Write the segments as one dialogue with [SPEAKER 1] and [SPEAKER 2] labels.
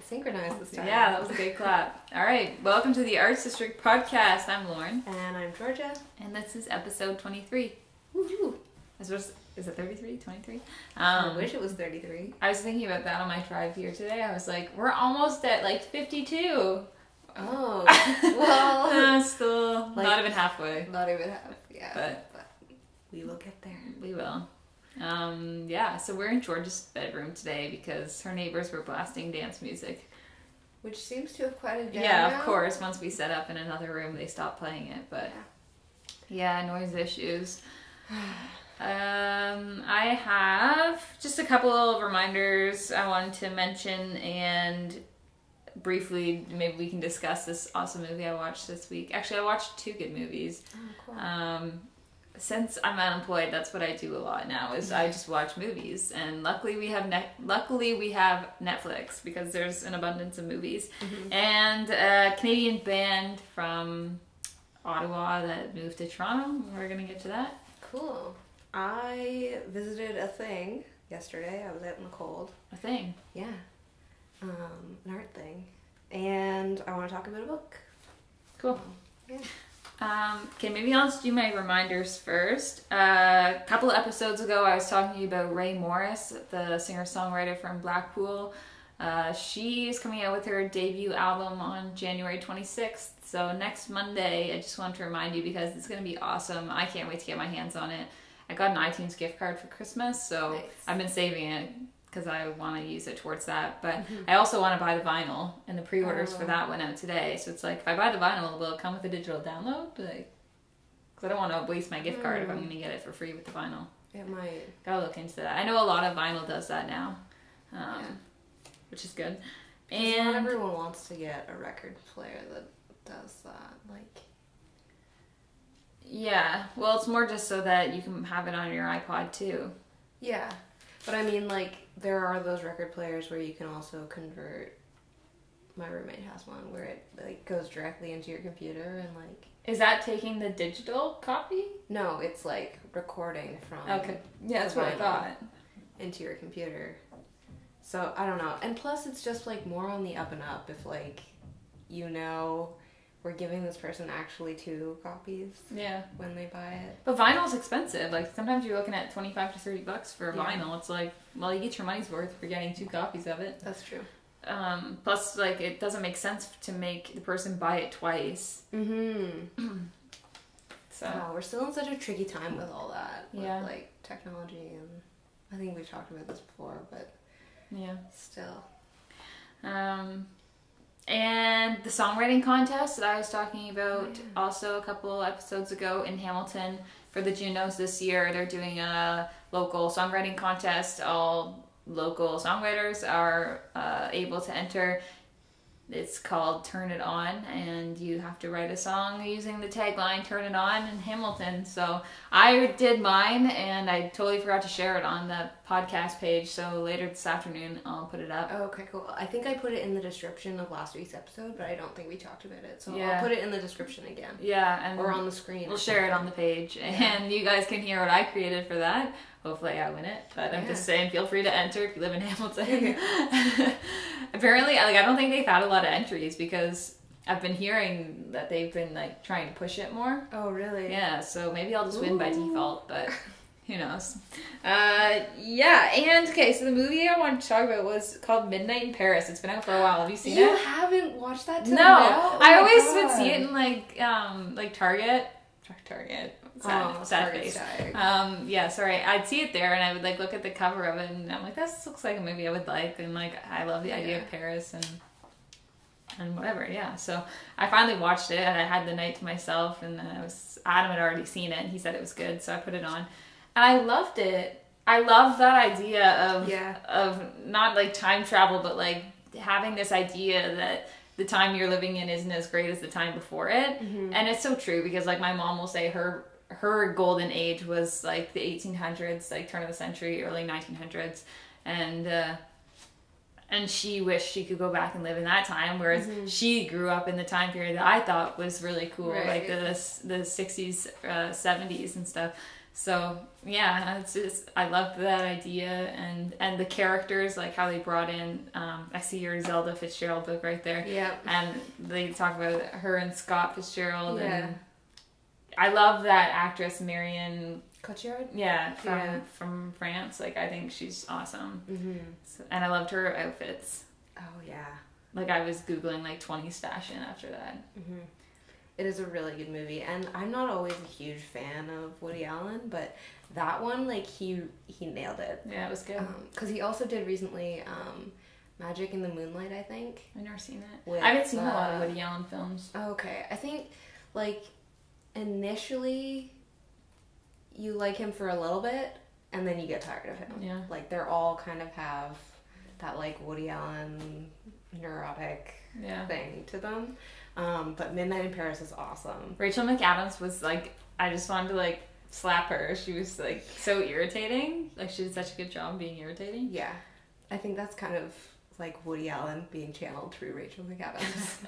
[SPEAKER 1] synchronized this time.
[SPEAKER 2] Yeah, that was a good clap. All right, welcome to the Arts District Podcast. I'm Lauren.
[SPEAKER 1] And I'm Georgia.
[SPEAKER 2] And this is episode 23.
[SPEAKER 1] Woohoo!
[SPEAKER 2] Is it 33? 23?
[SPEAKER 1] I wish it was 33.
[SPEAKER 2] I was thinking about that on my drive here today. I was like, we're almost at like 52.
[SPEAKER 1] Oh, well.
[SPEAKER 2] Still like, not even halfway.
[SPEAKER 1] Not even half, yeah.
[SPEAKER 2] But
[SPEAKER 1] we will get there.
[SPEAKER 2] We will. Yeah, so we're in Georgia's bedroom today because her neighbors were blasting dance music.
[SPEAKER 1] Which seems to have quieted down
[SPEAKER 2] Yeah,
[SPEAKER 1] now.
[SPEAKER 2] of course. Once we set up in another room, they stopped playing it. But yeah, noise issues. I have just a couple of reminders I wanted to mention, and briefly maybe we can discuss this awesome movie I watched this week. Actually, I watched two good movies.
[SPEAKER 1] Oh, cool.
[SPEAKER 2] Since I'm unemployed, that's what I do a lot now, is I just watch movies. And luckily we have Netflix because there's an abundance of movies. Mm-hmm. And a Canadian band from Ottawa that moved to Toronto. We're going to get to that.
[SPEAKER 1] Cool. I visited a thing yesterday. I was out in the cold.
[SPEAKER 2] A thing?
[SPEAKER 1] Yeah. An art thing. And I want to talk about a book.
[SPEAKER 2] Cool.
[SPEAKER 1] Yeah.
[SPEAKER 2] Okay, maybe I'll just do my reminders first. A couple of episodes ago, I was talking to you about Rae Morris, the singer-songwriter from Blackpool. She is coming out with her debut album on January 26th. So next Monday, I just wanted to remind you because it's going to be awesome. I can't wait to get my hands on it. I got an iTunes gift card for Christmas, so nice. I've been saving it because I want to use it towards that. But I also want to buy the vinyl, and the pre-orders for that went out today. So it's like, if I buy the vinyl, will it come with a digital download? Because I don't want to waste my gift card if I'm going to get it for free with the vinyl.
[SPEAKER 1] It might.
[SPEAKER 2] Gotta look into that. I know a lot of vinyl does that now, which is good. And
[SPEAKER 1] not everyone wants to get a record player that does that. Like,
[SPEAKER 2] yeah, well, it's more just so that you can have it on your iPod too.
[SPEAKER 1] Yeah, but I mean, like, there are those record players where you can also convert. My roommate has one where it like goes directly into your computer and like.
[SPEAKER 2] Is that taking the digital copy?
[SPEAKER 1] No, it's like recording from.
[SPEAKER 2] Okay. Yeah, that's what I thought.
[SPEAKER 1] Into your computer. So I don't know, and plus it's just like more on the up and up if like, you know, we're giving this person actually 2 copies. Yeah. When they buy it.
[SPEAKER 2] But vinyl's expensive. Like sometimes you're looking at $25 to $30 for a vinyl. It's like, well, you get your money's worth for getting 2 copies of it.
[SPEAKER 1] That's true.
[SPEAKER 2] Plus, like, it doesn't make sense to make the person buy it twice.
[SPEAKER 1] Mm-hmm.
[SPEAKER 2] So.
[SPEAKER 1] Wow, we're still in such a tricky time with all that.
[SPEAKER 2] Yeah.
[SPEAKER 1] With, like, technology and I think we've talked about this before, but
[SPEAKER 2] yeah,
[SPEAKER 1] still.
[SPEAKER 2] And the songwriting contest that I was talking about also a couple episodes ago in Hamilton for the Junos this year. They're doing a local songwriting contest. All local songwriters are able to enter. It's called Turn It On, and you have to write a song using the tagline Turn It On in Hamilton. So I did mine, and I totally forgot to share it on the podcast page, so later this afternoon I'll put it up.
[SPEAKER 1] Oh, okay, cool. I think I put it in the description of last week's episode, but I don't think we talked about it, so I'll put it in the description again.
[SPEAKER 2] Yeah, and
[SPEAKER 1] or on the screen.
[SPEAKER 2] We'll share it on the page, and you guys can hear what I created for that. Hopefully I win it, but I'm just saying, feel free to enter if you live in Hamilton. Apparently, like, I don't think they've had a lot of entries because I've been hearing that they've been like trying to push it more.
[SPEAKER 1] Oh, really?
[SPEAKER 2] Yeah, so maybe I'll just win by default, but who knows? Yeah, and okay, so the movie I wanted to talk about was called Midnight in Paris. It's been out for a while. Have you seen it?
[SPEAKER 1] You haven't watched that till
[SPEAKER 2] No,
[SPEAKER 1] now?
[SPEAKER 2] I always would see it in like Target. Sad face. Yeah, sorry. I'd see it there and I would like look at the cover of it and I'm like, this looks like a movie I would like, and like I love the idea of Paris and whatever. Yeah, so I finally watched it and I had the night to myself, and Adam had already seen it and he said it was good, so I put it on and I loved it. I love that idea of not like time travel, but like having this idea that the time you're living in isn't as great as the time before it. Mm-hmm. And it's so true because like my mom will say her golden age was like the 1800s, like turn of the century, early 1900s, and she wished she could go back and live in that time, whereas she grew up in the time period that I thought was really cool, like the 60s, 70s and stuff. So yeah, it's just I love that idea and the characters, like how they brought in. I see your Zelda Fitzgerald book right there.
[SPEAKER 1] Yeah.
[SPEAKER 2] And they talk about her and Scott Fitzgerald, and I love that actress Marion
[SPEAKER 1] Cotillard.
[SPEAKER 2] Yeah, from France. Like I think she's awesome.
[SPEAKER 1] Mm-hmm.
[SPEAKER 2] So, and I loved her outfits.
[SPEAKER 1] Oh yeah.
[SPEAKER 2] Like I was googling like 20 stash in after that.
[SPEAKER 1] Mm-hmm. It is a really good movie, and I'm not always a huge fan of Woody Allen, but that one, like, he nailed it.
[SPEAKER 2] Yeah, it was good.
[SPEAKER 1] Because he also did recently Magic in the Moonlight, I think.
[SPEAKER 2] I've never seen it. I haven't seen a lot of Woody Allen films.
[SPEAKER 1] Okay. I think, like, initially you like him for a little bit, and then you get tired of him.
[SPEAKER 2] Yeah.
[SPEAKER 1] Like, they're all kind of have that, like, Woody Allen neurotic thing to them. But Midnight in Paris is awesome.
[SPEAKER 2] Rachel McAdams was like, I just wanted to like slap her. She was like so irritating. Like she did such a good job being irritating.
[SPEAKER 1] Yeah. I think that's kind of like Woody Allen being channeled through Rachel McAdams.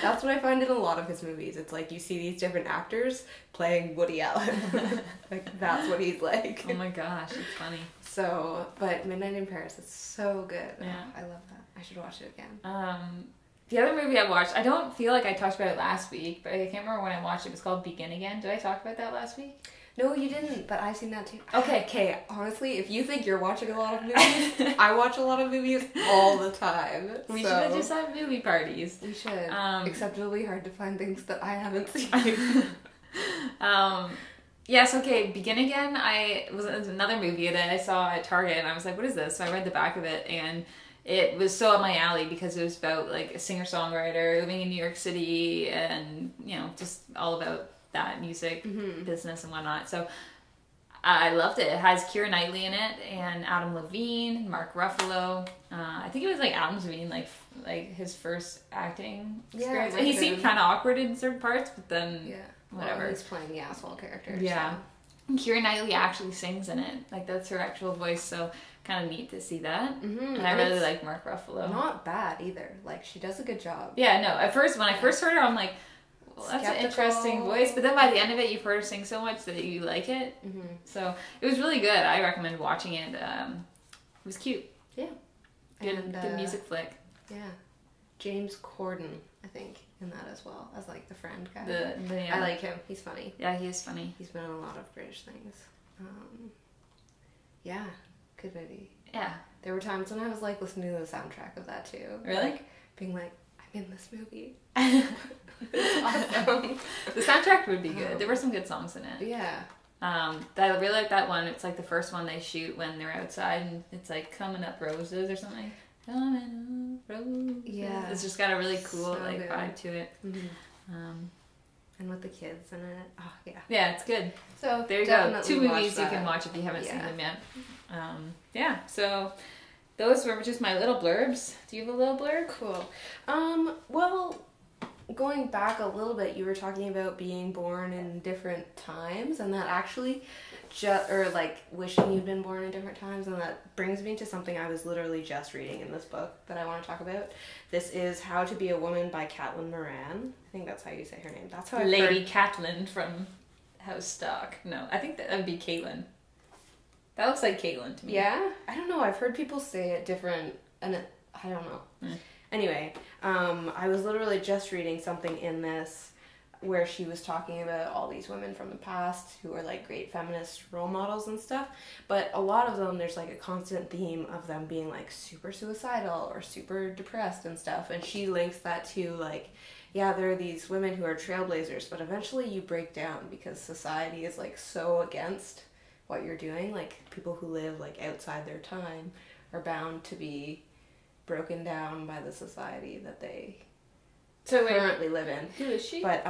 [SPEAKER 1] That's what I find in a lot of his movies. It's like you see these different actors playing Woody Allen. Like that's what he's like.
[SPEAKER 2] Oh my gosh, it's funny.
[SPEAKER 1] So, but Midnight in Paris is so good.
[SPEAKER 2] Yeah.
[SPEAKER 1] Oh, I love that. I should watch it again.
[SPEAKER 2] The other movie I watched, I don't feel like I talked about it last week, but I can't remember when I watched it. It was called Begin Again. Did I talk about that last week?
[SPEAKER 1] No, you didn't, but I've seen that too.
[SPEAKER 2] Okay,
[SPEAKER 1] honestly, if you think you're watching a lot of movies, I watch a lot of movies all the time.
[SPEAKER 2] We should just have movie parties.
[SPEAKER 1] We should. Except it'll be hard to find things that I haven't seen.
[SPEAKER 2] Yes, okay, Begin Again, it was another movie that I saw at Target, and I was like, what is this? So I read the back of it, and it was so up my alley because it was about like a singer-songwriter living in New York City and, you know, just all about that music business and whatnot. So I loved it. It has Keira Knightley in it and Adam Levine, Mark Ruffalo. I think it was like Adam Levine, like his first acting experience. And he seemed kind of awkward in certain parts, but then whatever.
[SPEAKER 1] Well, he's playing the asshole character.
[SPEAKER 2] Yeah.
[SPEAKER 1] So.
[SPEAKER 2] And Keira Knightley actually sings in it. Like that's her actual voice, so kind of neat to see that. Mm-hmm. And I really like Mark Ruffalo.
[SPEAKER 1] Not bad either. Like she does a good job.
[SPEAKER 2] Yeah, no. At first, when I first heard her, I'm like, well, that's an interesting voice. But then by the end of it, you've heard her sing so much that you like it. Mm-hmm. So it was really good. I recommend watching it. It was cute.
[SPEAKER 1] Yeah.
[SPEAKER 2] Good music flick.
[SPEAKER 1] Yeah. James Corden, I think, in that as well, as like the friend guy.
[SPEAKER 2] I
[SPEAKER 1] like him. He's funny.
[SPEAKER 2] Yeah, he is funny.
[SPEAKER 1] He's been in a lot of British things. Yeah, good movie.
[SPEAKER 2] Yeah.
[SPEAKER 1] There were times when I was like listening to the soundtrack of that too.
[SPEAKER 2] Really?
[SPEAKER 1] Like being like, I'm in this movie. It's awesome.
[SPEAKER 2] The soundtrack would be good. There were some good songs in it.
[SPEAKER 1] Yeah.
[SPEAKER 2] I really like that one. It's like the first one they shoot when they're outside, and it's like Coming Up Roses or something. Coming Up Roses.
[SPEAKER 1] Yeah.
[SPEAKER 2] It's just got a really cool vibe to it.
[SPEAKER 1] Mm-hmm. And with the kids in it. Oh, yeah.
[SPEAKER 2] Yeah, it's good.
[SPEAKER 1] So
[SPEAKER 2] there you go. 2 movies you can watch if you haven't seen them yet. Yeah, so those were just my little blurbs. Do you have a little blurb?
[SPEAKER 1] Cool. Well, going back a little bit, you were talking about being born in different times, and that actually or like wishing you'd been born in different times, and that brings me to something I was literally just reading in this book that I want to talk about. This is How to Be a Woman by Caitlin Moran. I think that's how you say her name. That's how
[SPEAKER 2] Lady Caitlin from House Stock. No, I think that would be Caitlin. That looks like Caitlin to me.
[SPEAKER 1] Yeah? I don't know. I've heard people say it different, and I don't know. Anyway, I was literally just reading something in this where she was talking about all these women from the past who are like great feminist role models and stuff, but a lot of them, there's like a constant theme of them being like super suicidal or super depressed and stuff, and she links that to like, yeah, there are these women who are trailblazers, but eventually you break down because society is like so against what you're doing. Like people who live like outside their time are bound to be broken down by the society that they currently live in.
[SPEAKER 2] Who is she?
[SPEAKER 1] But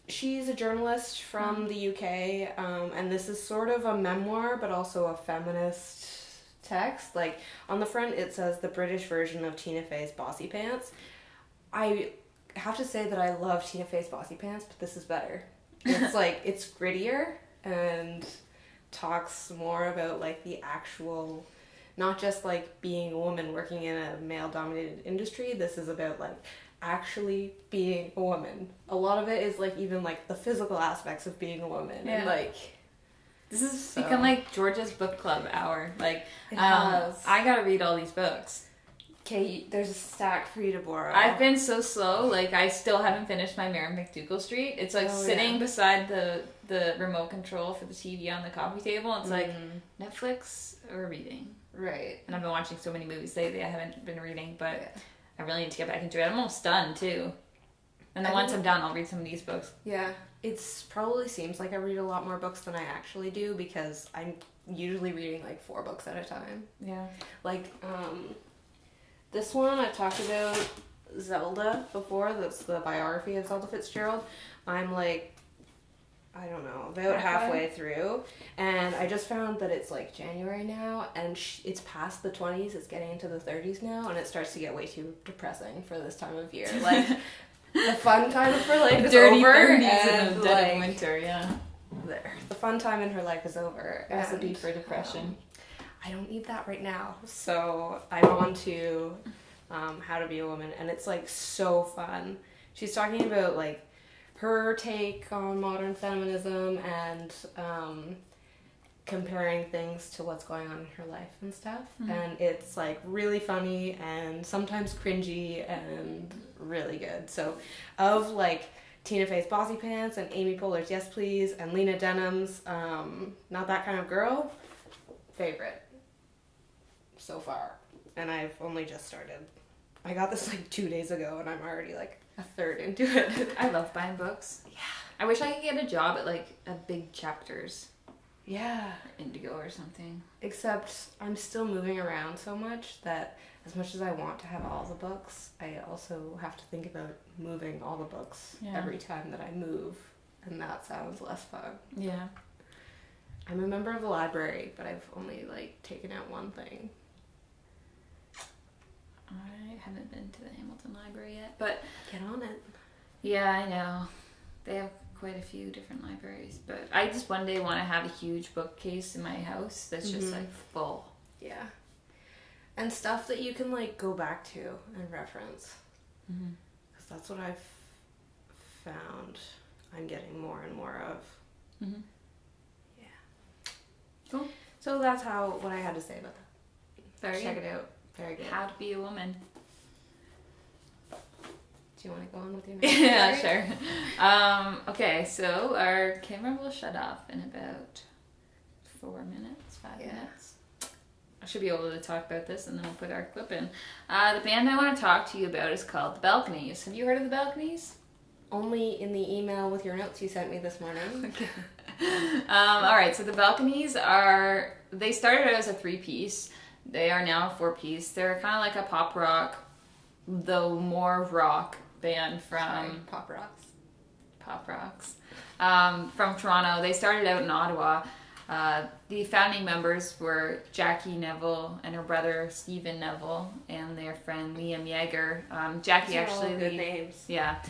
[SPEAKER 1] she's a journalist from the UK, and this is sort of a memoir, but also a feminist text. Like on the front, it says the British version of Tina Fey's Bossy Pants. I have to say that I love Tina Fey's Bossy Pants, but this is better. It's like it's grittier and talks more about like the actual, not just like being a woman working in a male-dominated industry. This is about like actually being a woman. A lot of it is like even like the physical aspects of being a woman, and like
[SPEAKER 2] This has become like Georgia's book club hour. Like, I gotta read all these books.
[SPEAKER 1] Okay, there's a stack for you to borrow.
[SPEAKER 2] I've been so slow. Like, I still haven't finished my Mary McDougall Street. It's like sitting beside the remote control for the TV on the coffee table. It's like Netflix or reading.
[SPEAKER 1] Right.
[SPEAKER 2] And I've been watching so many movies lately. I haven't been reading, but I really need to get back into it. I'm almost done too. And then once I'm done, I'll read some of these books.
[SPEAKER 1] Yeah. It's probably seems like I read a lot more books than I actually do because I'm usually reading like 4 books at a time.
[SPEAKER 2] Yeah.
[SPEAKER 1] Like, this one I talked about Zelda before. That's the biography of Zelda Fitzgerald. I'm like, I don't know, about halfway through. And I just found that it's like January now and it's past the 20s. It's getting into the 30s now and it starts to get way too depressing for this time of year. Like, the fun time of her life is over, and
[SPEAKER 2] the dead of winter, yeah.
[SPEAKER 1] The fun time in her life is over.
[SPEAKER 2] Recipe for depression.
[SPEAKER 1] I don't need that right now. So I'm on to How to Be a Woman, and it's like so fun. She's talking about like her take on modern feminism and comparing things to what's going on in her life and stuff. And it's like really funny and sometimes cringy and really good. So of like Tina Fey's Bossy Pants and Amy Poehler's Yes Please and Lena Dunham's Not That Kind of Girl, favorite so far. And I've only just started. I got this like 2 days ago and I'm already like a third into it.
[SPEAKER 2] I love buying books. Yeah. I wish I could get a job at like a Big Chapters.
[SPEAKER 1] Yeah.
[SPEAKER 2] Indigo or something.
[SPEAKER 1] Except I'm still moving around so much that as much as I want to have all the books, I also have to think about moving all the books every time that I move. And that sounds less fun.
[SPEAKER 2] Yeah.
[SPEAKER 1] I'm a member of the library, but I've only like taken out one thing.
[SPEAKER 2] I haven't been to the Hamilton Library yet, but
[SPEAKER 1] get on it.
[SPEAKER 2] Yeah, I know. They have quite a few different libraries, but I just one day want to have a huge bookcase in my house that's just like full.
[SPEAKER 1] Yeah. And stuff that you can like go back to and reference. Because that's what I've found I'm getting more and more of. Yeah.
[SPEAKER 2] Cool.
[SPEAKER 1] So that's what I had to say about that.
[SPEAKER 2] Very
[SPEAKER 1] Check
[SPEAKER 2] good.
[SPEAKER 1] it out. Very good.
[SPEAKER 2] How to Be a Woman.
[SPEAKER 1] Do you want to go on with your next
[SPEAKER 2] Yeah, sure. Okay, so our camera will shut off in about 4 minutes, 5 minutes. I should be able to talk about this and then we'll put our clip in. The band I want to talk to you about is called The Balconies. Have you heard of The Balconies?
[SPEAKER 1] Only in the email with your notes you sent me this morning.
[SPEAKER 2] Okay. Alright, so The Balconies they started out as a 3-piece. They are now a 4-piece. They're kind of like a pop rock, though more rock band from...
[SPEAKER 1] Pop rocks.
[SPEAKER 2] From Toronto. They started out in Ottawa. The founding members were Jackie Neville and her brother Stephen Neville and their friend Liam Yeager. Jackie actually...
[SPEAKER 1] good names.
[SPEAKER 2] Yeah.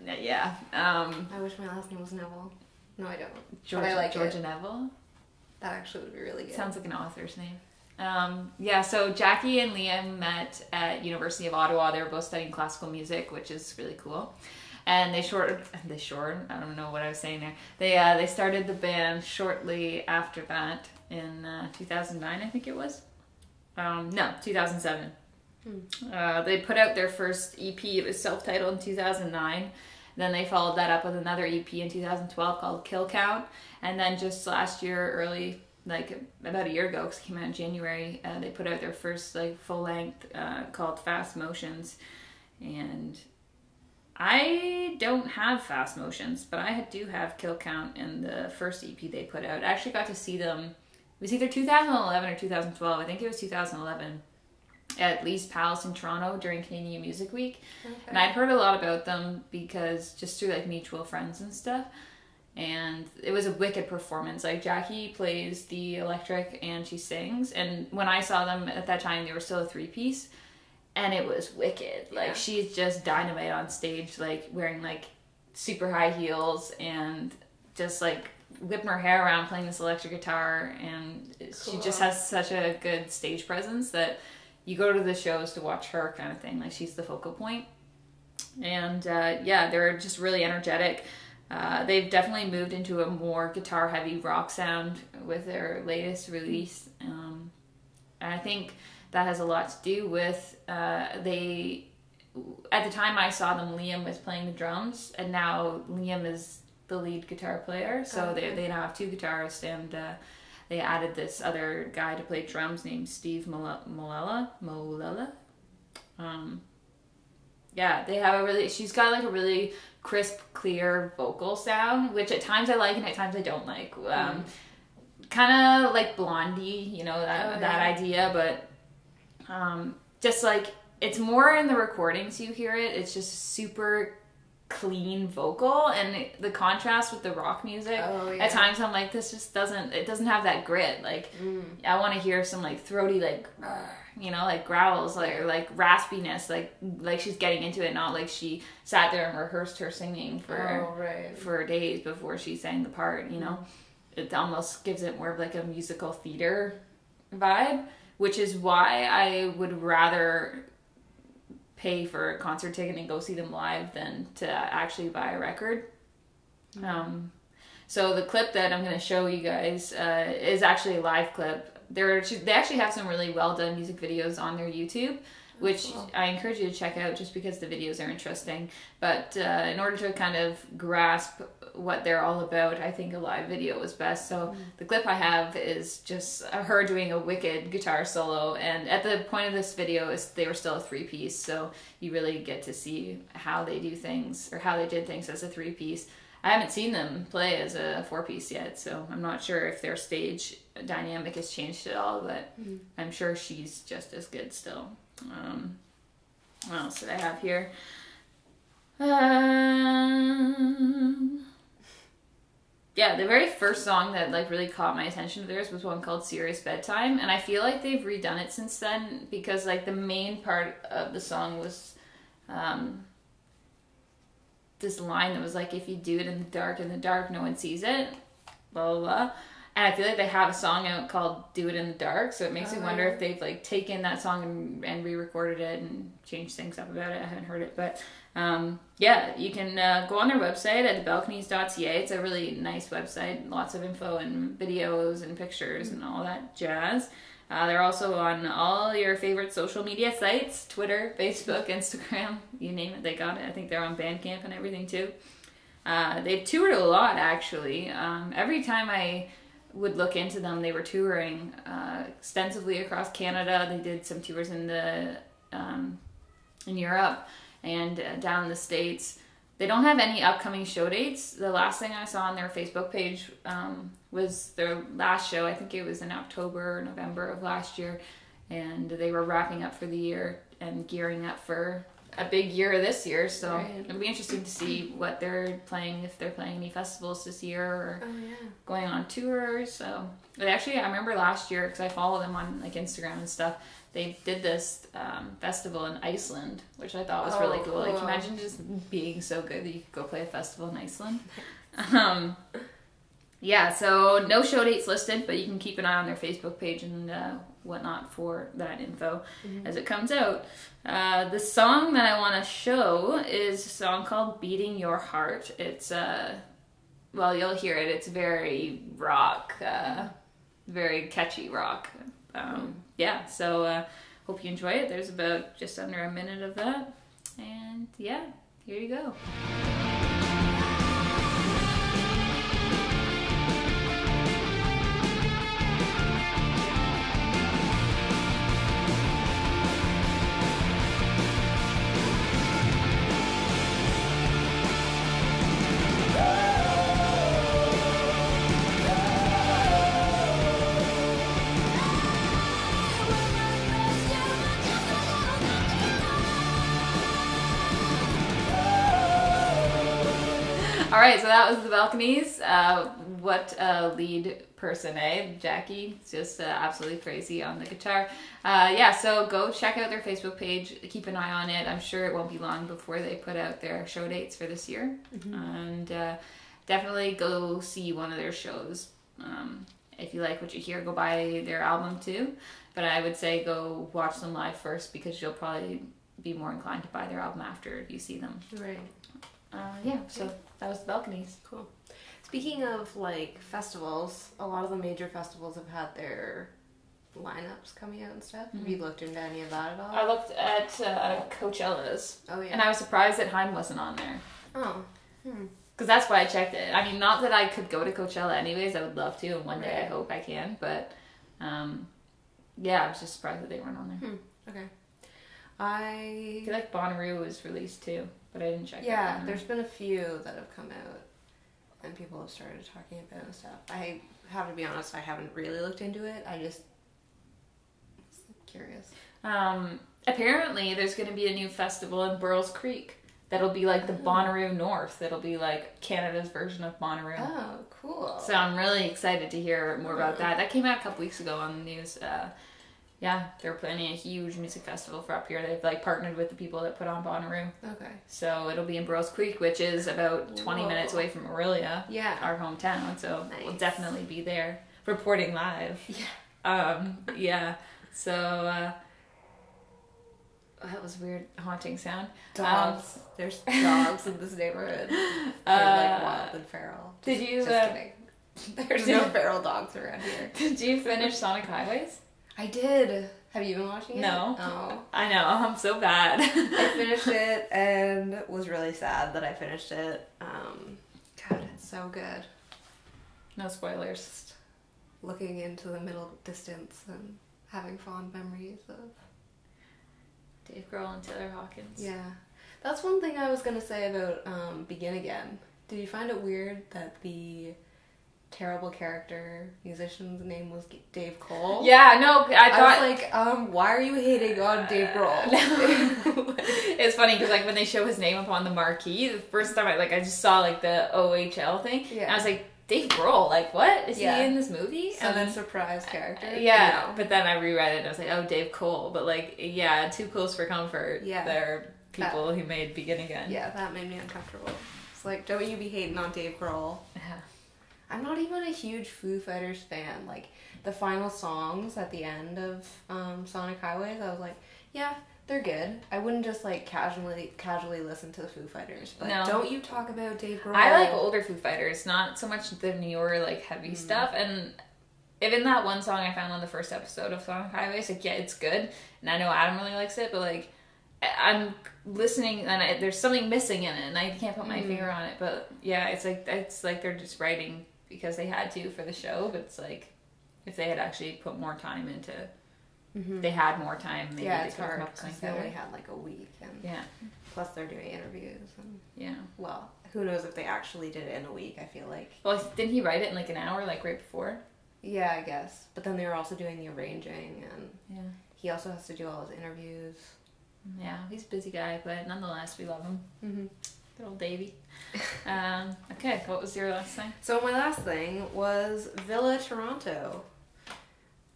[SPEAKER 2] Yeah.
[SPEAKER 1] I wish my last name was Neville. No, I don't.
[SPEAKER 2] Georgia Neville?
[SPEAKER 1] That actually would be really good.
[SPEAKER 2] Sounds like an author's name. So Jackie and Liam met at University of Ottawa. They were both studying classical music, which is really cool. And I don't know what I was saying there. They started the band shortly after that in 2009, I think it was. 2007. They put out their first EP. It was self-titled in 2009. Then they followed that up with another EP in 2012 called Kill Count. And then just last year, about a year ago, because it came out in January, they put out their first full length called Fast Motions. And I don't have Fast Motions, but I do have Kill Count in the first EP they put out. I actually got to see them. It was either 2011 or 2012. I think it was 2011 at Lee's Palace in Toronto during Canadian Music Week. Okay. And I'd heard a lot about them because just through mutual friends and stuff. And it was a wicked performance. Jackie plays the electric and she sings. And when I saw them at that time, they were still a 3-piece. And it was wicked. Yeah. She's just dynamite on stage, wearing super high heels and just whipping her hair around playing this electric guitar. And cool. She just has such a good stage presence that you go to the shows to watch her kind of thing. She's the focal point. And they're just really energetic. They've definitely moved into a more guitar-heavy rock sound with their latest release. And I think that has a lot to do with at the time I saw them, Liam was playing the drums, and now Liam is the lead guitar player. So they now have 2 guitarists, and they added this other guy to play drums named Steve Mollella. Yeah, they have she's got like a really crisp, clear vocal sound, which at times I like and at times I don't like. Kind of like Blondie, you know, that idea, but just like, it's more in the recordings you hear it. It's just super clean vocal, and the contrast with the rock music. At times I'm like, this just doesn't have that grit. Like, I want to hear some like throaty, like, you know, like growls, like raspiness, like she's getting into it, not like she sat there and rehearsed her singing for days before she sang the part, you know. It almost gives it more of like a musical theater vibe, which is why I would rather pay for a concert ticket and go see them live than to actually buy a record. So the clip that I'm going to show you guys is actually a live clip. They actually have some really well done music videos on their YouTube, which I encourage you to check out just because the videos are interesting. But in order to kind of grasp what they're all about, I think a live video is best. So the clip I have is just her doing a wicked guitar solo, and at the point of this video they were still a 3-piece, so you really get to see how they do things, or how they did things as a 3-piece. I haven't seen them play as a 4-piece yet, so I'm not sure if their stage dynamic has changed at all, but I'm sure she's just as good still. What else did I have here? Yeah, the very first song that like really caught my attention of theirs was one called Serious Bedtime, and I feel like they've redone it since then, because like the main part of the song was this line that was like, if you do it in the dark, no one sees it, blah, blah, blah. And I feel like they have a song out called Do It in the Dark, so it makes me wonder if they've like taken that song and re-recorded it and changed things up about it. I haven't heard it, but yeah, you can go on their website at thebalconies.ca. It's a really nice website, lots of info and videos and pictures and all that jazz. They're also on all your favorite social media sites, Twitter, Facebook, Instagram, you name it, they got it. I think they're on Bandcamp and everything too. They've toured a lot, actually. Every time I would look into them, they were touring extensively across Canada. They did some tours in Europe and down in the States. They don't have any upcoming show dates. The last thing I saw on their Facebook page was their last show. I think it was in October or November of last year, and they were wrapping up for the year and gearing up for a big year this year. So it'll be interesting to see what they're playing, if they're playing any festivals this year or going on tours. So, but actually, I remember last year, because I follow them on like Instagram and stuff, they did this festival in Iceland, which I thought was really cool. Like, imagine just being so good that you could go play a festival in Iceland. Yeah, so no show dates listed, but you can keep an eye on their Facebook page and whatnot for that info as it comes out. The song that I want to show is a song called Beating Your Heart. It's, well, you'll hear it. It's very rock, very catchy rock. Yeah, so hope you enjoy it. There's about just under a minute of that. And yeah, here you go. All right, so that was The Balconies. What a lead person, eh? Jackie, just absolutely crazy on the guitar. Yeah, so go check out their Facebook page. Keep an eye on it. I'm sure it won't be long before they put out their show dates for this year. And definitely go see one of their shows. If you like what you hear, go buy their album too. But I would say go watch them live first, because you'll probably be more inclined to buy their album after you see them.
[SPEAKER 1] Right.
[SPEAKER 2] So that was the Balconies.
[SPEAKER 1] Cool. Speaking of like festivals, a lot of the major festivals have had their lineups coming out and stuff. Mm-hmm. Have you looked into any of that at all?
[SPEAKER 2] I looked at Coachella's. Oh yeah. And I was surprised that Haim wasn't on there. Oh. Because that's why I checked it. I mean, not that I could go to Coachella anyways. I would love to, and one day I hope I can. But I was just surprised that they weren't on there.
[SPEAKER 1] Okay.
[SPEAKER 2] I feel like Bonnaroo was released too, but I didn't check.
[SPEAKER 1] Yeah, there's been a few that have come out, and people have started talking about it and stuff. I have to be honest, I haven't really looked into it. I just was curious.
[SPEAKER 2] Apparently, there's going to be a new festival in Burrells Creek. That'll be like the Bonnaroo North. That'll be like Canada's version of Bonnaroo.
[SPEAKER 1] Oh, cool.
[SPEAKER 2] So I'm really excited to hear more about that. That came out a couple weeks ago on the news. They're planning a huge music festival for up here. They've like partnered with the people that put on Bonnaroo. Okay. So it'll be in Burrells Creek, which is about 20 minutes away from Aurelia, our hometown. So we'll definitely be there reporting live. Yeah. So that was a weird haunting sound.
[SPEAKER 1] Dogs. There's dogs in this neighborhood. They're like wild and feral.
[SPEAKER 2] Did you?
[SPEAKER 1] Just kidding. There's no feral dogs around here.
[SPEAKER 2] Did you finish Sonic Highways?
[SPEAKER 1] I did. Have you been watching it?
[SPEAKER 2] No. Oh. I know. I'm so bad.
[SPEAKER 1] I finished it and was really sad that I finished it. God, it's so good.
[SPEAKER 2] No spoilers.
[SPEAKER 1] Just looking into the middle distance and having fond memories of
[SPEAKER 2] Dave Grohl and Taylor Hawkins.
[SPEAKER 1] Yeah. That's one thing I was going to say about Begin Again. Did you find it weird that the terrible character musician's name was Dave Grohl?
[SPEAKER 2] Yeah, no, I
[SPEAKER 1] was like, why are you hating on Dave Grohl?
[SPEAKER 2] It's funny because like when they show his name up on the marquee, the first time I just saw like the OHL thing, and I was like, Dave Grohl, like what? Is he in this movie?
[SPEAKER 1] And then surprise character.
[SPEAKER 2] Yeah, but then I reread it and I was like, oh, Dave Cole. But like, Too Close for Comfort. Yeah. They're people who made Begin Again.
[SPEAKER 1] Yeah, that made me uncomfortable. It's like, don't you be hating on Dave Grohl. Yeah. I'm not even a huge Foo Fighters fan. Like, the final songs at the end of Sonic Highways, I was like, yeah, they're good. I wouldn't just, like, casually listen to the Foo Fighters. But don't you talk about Dave Grohl.
[SPEAKER 2] I like older Foo Fighters, not so much the newer, like, heavy stuff. And even that one song I found on the first episode of Sonic Highways, like, yeah, it's good. And I know Adam really likes it, but, like, I'm listening and there's something missing in it, and I can't put my finger on it. But, yeah, it's like they're just writing because they had to for the show, but it's like if they had actually put more time into they had more time, maybe they could come up with something better.
[SPEAKER 1] They only had like a week, and plus they're doing interviews, and well, who knows if they actually did it in a week. I feel like,
[SPEAKER 2] well, didn't he write it in like an hour, like right before?
[SPEAKER 1] Yeah, I guess, but then they were also doing the arranging, and he also has to do all his interviews.
[SPEAKER 2] Yeah, he's a busy guy, but nonetheless we love him. Good old Davey. Okay, what was your last thing?
[SPEAKER 1] So my last thing was Villa Toronto.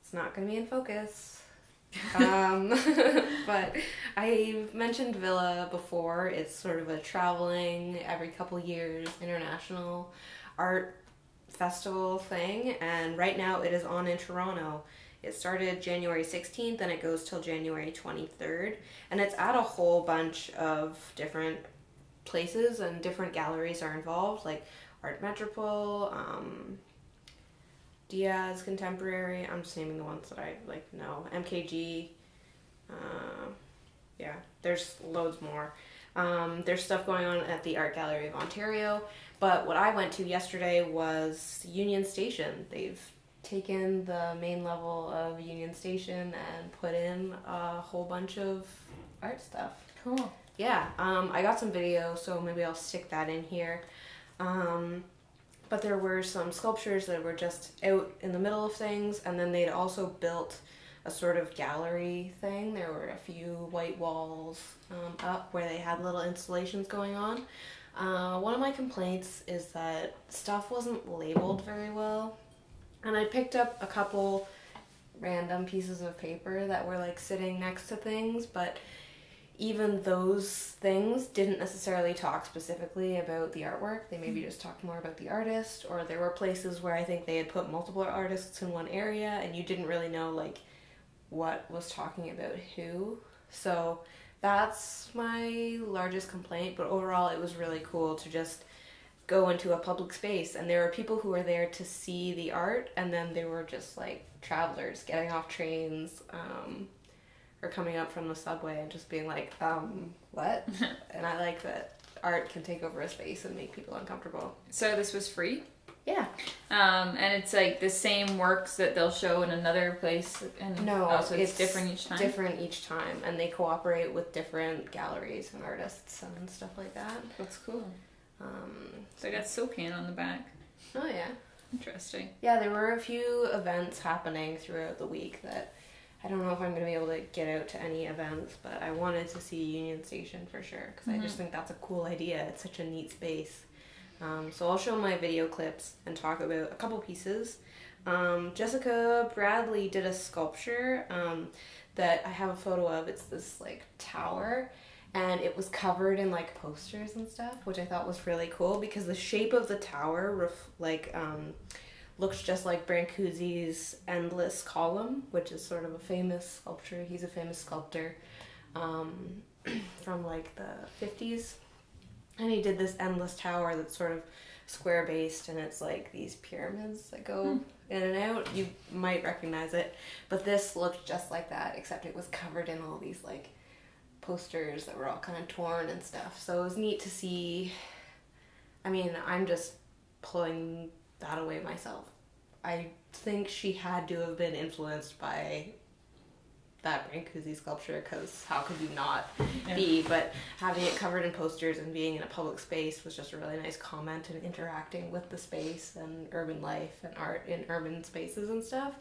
[SPEAKER 1] It's not going to be in focus. But I've mentioned Villa before. It's sort of a traveling, every couple years, international art festival thing. And right now it is on in Toronto. It started January 16th and it goes till January 23rd. And it's at a whole bunch of different places, and different galleries are involved, like Art Metropole, Diaz Contemporary. I'm just naming the ones that I like know. MKG. There's loads more. There's stuff going on at the Art Gallery of Ontario, but what I went to yesterday was Union Station. They've taken the main level of Union Station and put in a whole bunch of art stuff.
[SPEAKER 2] Cool.
[SPEAKER 1] Yeah, I got some video, so maybe I'll stick that in here. But there were some sculptures that were just out in the middle of things, and then they'd also built a sort of gallery thing. There were a few white walls up where they had little installations going on. One of my complaints is that stuff wasn't labeled very well, and I picked up a couple random pieces of paper that were like sitting next to things, but even those things didn't necessarily talk specifically about the artwork. They maybe just talked more about the artist, or there were places where I think they had put multiple artists in one area and you didn't really know like what was talking about who. So That's my largest complaint, but overall it was really cool to just go into a public space, and there were people who were there to see the art, and then there were just like travelers getting off trains or coming up from the subway and just being like, what? And I like that art can take over a space and make people uncomfortable.
[SPEAKER 2] So this was free?
[SPEAKER 1] Yeah.
[SPEAKER 2] And it's like the same works that they'll show in another place? And,
[SPEAKER 1] no,
[SPEAKER 2] so it's different each time?
[SPEAKER 1] Different each time, and they cooperate with different galleries and artists and stuff like that.
[SPEAKER 2] That's cool. So I got SOCAN on the back.
[SPEAKER 1] Oh yeah.
[SPEAKER 2] Interesting.
[SPEAKER 1] Yeah, there were a few events happening throughout the week that I don't know if I'm going to be able to get out to any events, but I wanted to see Union Station for sure, because I just think that's a cool idea. It's such a neat space. So I'll show my video clips and talk about a couple pieces. Jessica Bradley did a sculpture that I have a photo of. It's this like tower, and it was covered in like posters and stuff, which I thought was really cool because the shape of the tower looks just like Brancusi's Endless Column, which is sort of a famous sculpture. He's a famous sculptor from like the 50s. And he did this endless tower that's sort of square based, and it's like these pyramids that go in and out. You might recognize it, but this looked just like that, except it was covered in all these like posters that were all kind of torn and stuff. So it was neat to see. I mean, I'm just pulling that away myself. I think she had to have been influenced by that Brancusi sculpture, because how could you not be? But having it covered in posters and being in a public space was just a really nice comment, and interacting with the space and urban life and art in urban spaces and stuff.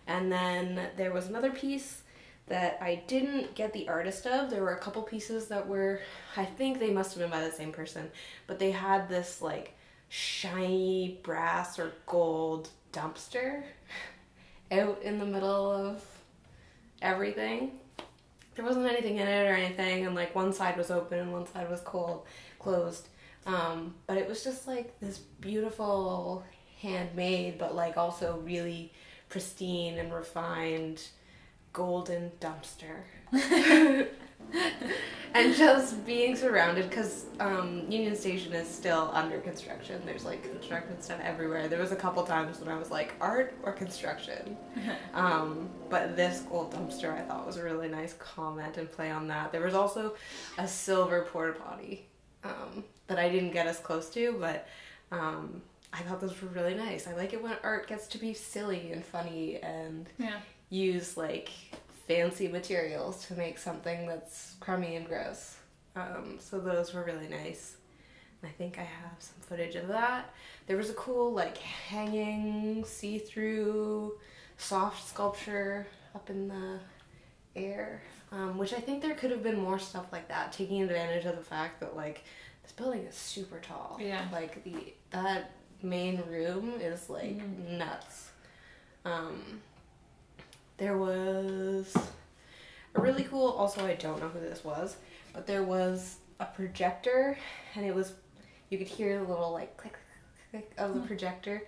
[SPEAKER 1] And then there was another piece that I didn't get the artist of. There were a couple pieces that were, I think they must have been by the same person, but they had this like shiny brass or gold dumpster out in the middle of everything. There wasn't anything in it or anything, and like one side was open and one side was closed. But it was just like this beautiful handmade, but like also really pristine and refined golden dumpster. And just being surrounded, because Union Station is still under construction. There's like construction stuff everywhere. There was a couple times when I was like, art or construction? But this gold dumpster I thought was a really nice comment and play on that. There was also a silver porta potty that I didn't get as close to, but I thought those were really nice. I like it when art gets to be silly and funny and use like fancy materials to make something that's crummy and gross. So those were really nice. I think I have some footage of that. There was a cool like hanging see-through soft sculpture up in the air, which I think there could have been more stuff like that, taking advantage of the fact that like this building is super tall. Yeah. Like that main room is like nuts. There was a really cool, also I don't know who this was, but there was a projector, and it was, you could hear the little like click, click of the projector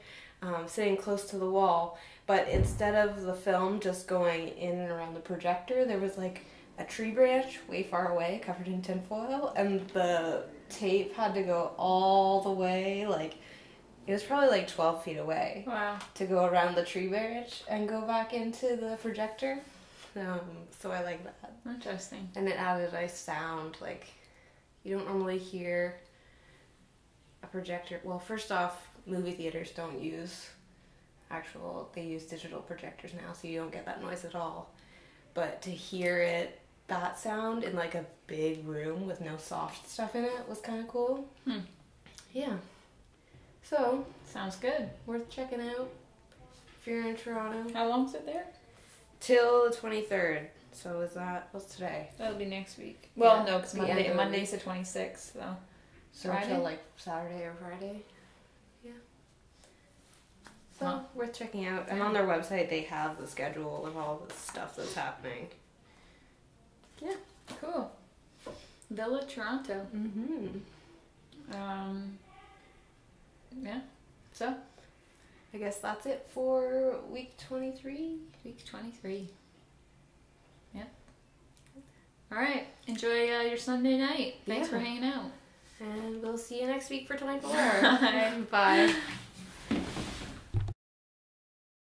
[SPEAKER 1] sitting close to the wall, but instead of the film just going in and around the projector, there was like a tree branch way far away covered in tinfoil, and the tape had to go all the way, like it was probably like 12 feet away. Wow. To go around the tree branch and go back into the projector. So I like that.
[SPEAKER 2] Interesting.
[SPEAKER 1] And it added a sound, like you don't normally hear a projector. Well, first off, movie theaters don't use they use digital projectors now, so you don't get that noise at all. But to hear that sound in like a big room with no soft stuff in it was kind of cool. Yeah. So,
[SPEAKER 2] sounds good.
[SPEAKER 1] Worth checking out if you're in Toronto.
[SPEAKER 2] How long's it there?
[SPEAKER 1] Till the 23rd. So what's today?
[SPEAKER 2] That'll be next week. Well, no, because Monday's the 26th, so.
[SPEAKER 1] Till like Saturday or Friday. Yeah. So, worth checking out. And on their website, they have the schedule of all the stuff that's happening.
[SPEAKER 2] Yeah. Cool. Villa Toronto. Yeah. So,
[SPEAKER 1] I guess that's it for week 23.
[SPEAKER 2] Week 23. Yeah. All right. Enjoy your Sunday night. Thanks for hanging out.
[SPEAKER 1] And we'll see you next week for 24. Bye.